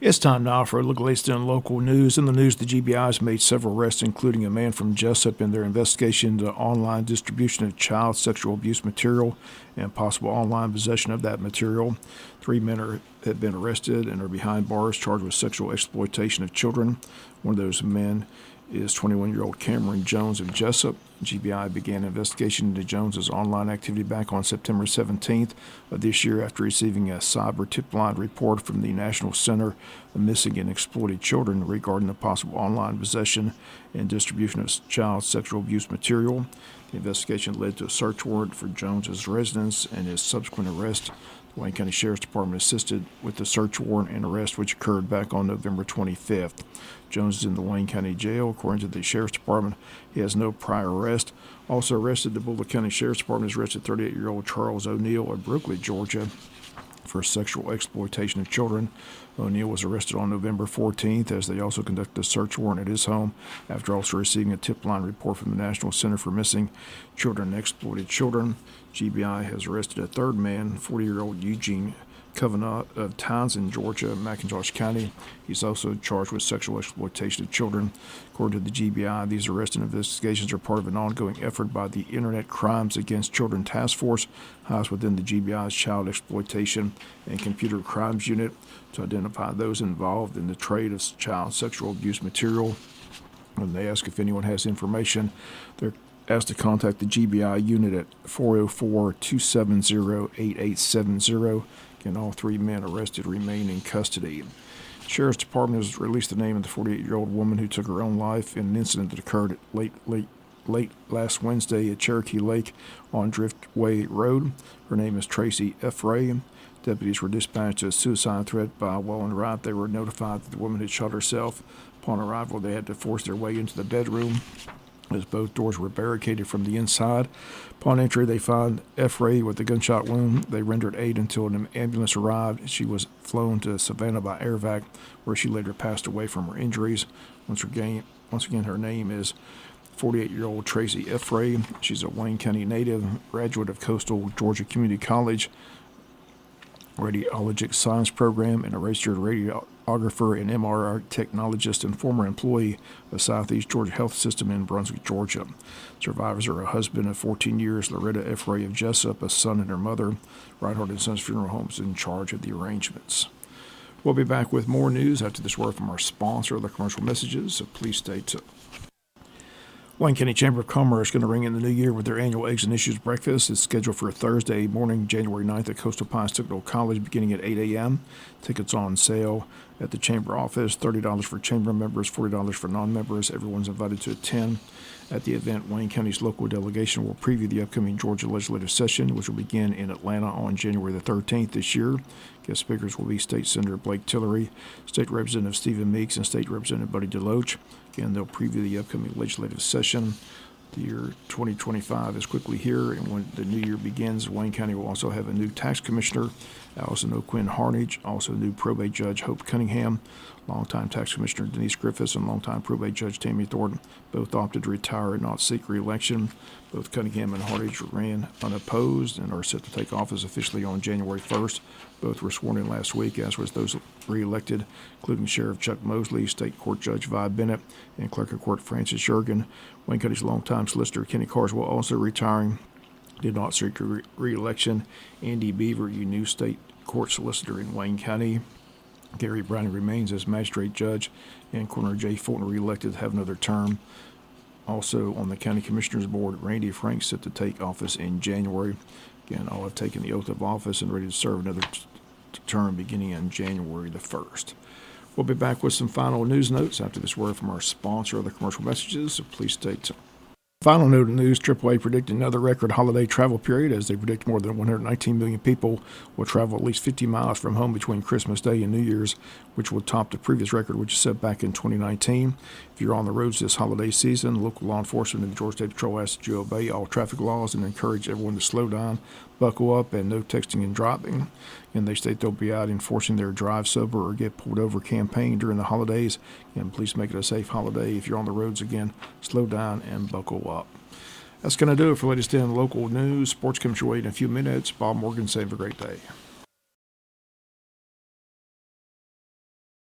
It's time now for a look at the latest in local news. In the news, the GBI has made several arrests, including a man from Jesup in their investigation into online distribution of child sexual abuse material and possible online possession of that material. 3 men have been arrested and are behind bars charged with sexual exploitation of children. One of those men is 21-year-old Cameron Jones of Jesup. GBI began an investigation into Jones's online activity back on September 17th of this year after receiving a cyber tip line report from the National Center of Missing and Exploited Children regarding the possible online possession and distribution of child sexual abuse material. The investigation led to a search warrant for Jones's residence and his subsequent arrest. The Wayne County Sheriff's Department assisted with the search warrant and arrest, which occurred back on November 25th. Jones is in the Wayne County Jail. According to the Sheriff's Department, he has no prior arrest. Also arrested, the Boulder County Sheriff's Department has arrested 38-year-old Charles O'Neill of Brooklyn, Georgia, for sexual exploitation of children. O'Neill was arrested on November 14th as they also conducted a search warrant at his home after also receiving a tip line report from the National Center for Missing Children and Exploited Children. GBI has arrested a third man, 40-year-old Eugene Covenant of Townsend, Georgia, McIntosh County. He's also charged with sexual exploitation of children. According to the GBI, these arrests and investigations are part of an ongoing effort by the Internet Crimes Against Children Task Force, housed within the GBI's Child Exploitation and Computer Crimes Unit, to identify those involved in the trade of child sexual abuse material. When they ask if anyone has information, they're asked to contact the GBI unit at 404-270-8870. Again, all 3 men arrested remain in custody. The Sheriff's Department has released the name of the 48-year-old woman who took her own life in an incident that occurred late last Wednesday at Cherokee Lake on Driftway Road. Her name is Tracy F. Ray. Deputies were dispatched to a suicide threat by while en route. They were notified that the woman had shot herself. Upon arrival, they had to force their way into the bedroom as both doors were barricaded from the inside. Upon entry, they found F. Ray with a gunshot wound. They rendered aid until an ambulance arrived. She was flown to Savannah by air vac, where she later passed away from her injuries. Once again, her name is 48-year-old Tracy F. Ray. She's a Wayne County native, graduate of Coastal Georgia Community College Radiologic Science Program, and a registered radiographer and MRI technologist and former employee of Southeast Georgia Health System in Brunswick, Georgia. Survivors are a husband of 14 years, Loretta F. Ray of Jesup, a son and her mother. Reinhardt and Sons Funeral Home is in charge of the arrangements. We'll be back with more news after this word from our sponsor, the commercial messages, so please stay tuned. Wayne County Chamber of Commerce is going to ring in the new year with their annual Eggs and Issues breakfast. It's scheduled for Thursday morning, January 9th at Coastal Pines Technical College, beginning at 8 a.m. Tickets on sale at the Chamber office, $30 for Chamber members, $40 for non-members. Everyone's invited to attend. At the event, Wayne County's local delegation will preview the upcoming Georgia legislative session, which will begin in Atlanta on January the 13th this year. Guest speakers will be State Senator Blake Tillery, State Representative Stephen Meeks, and State Representative Buddy DeLoach. Again, they'll preview the upcoming legislative session. The year 2025 is quickly here, and when the new year begins, Wayne County will also have a new tax commissioner, Allison O'Quinn Harnage, also new probate judge Hope Cunningham, longtime tax commissioner Denise Griffiths, and longtime probate judge Tammy Thornton. Both opted to retire and not seek re-election. Both Cunningham and Harnage ran unopposed and are set to take office officially on January 1st. Both were sworn in last week, as was those re-elected, including Sheriff Chuck Mosley, State Court Judge Vi Bennett, and Clerk of Court Francis Jurgen. Wayne County's longtime solicitor Kenny Carswell also retiring, did not seek re-election. Andy Beaver, new State Court Solicitor in Wayne County. Gary Browning remains as Magistrate Judge, and Coroner Jay Fulton re-elected to have another term. Also on the County Commissioners Board, Randy Frank set to take office in January. Again, all have taken the oath of office and ready to serve another term beginning on January the 1st. We'll be back with some final news notes after this word from our sponsor of the commercial messages, so please stay tuned. Final note of news, AAA predicted another record holiday travel period as they predict more than 119 million people will travel at least 50 miles from home between Christmas Day and New Year's, which will top the previous record, which was set back in 2019. If you're on the roads this holiday season, local law enforcement and the Georgia State Patrol asks that you obey all traffic laws and encourage everyone to slow down, buckle up, and no texting and driving. And they state they'll be out enforcing their drive sober or get pulled over campaign during the holidays. And please make it a safe holiday. If you're on the roads again, slow down and buckle up. That's going to do it for latest in local news. Sports comes your way in a few minutes. Bob Morgan, say have a great day.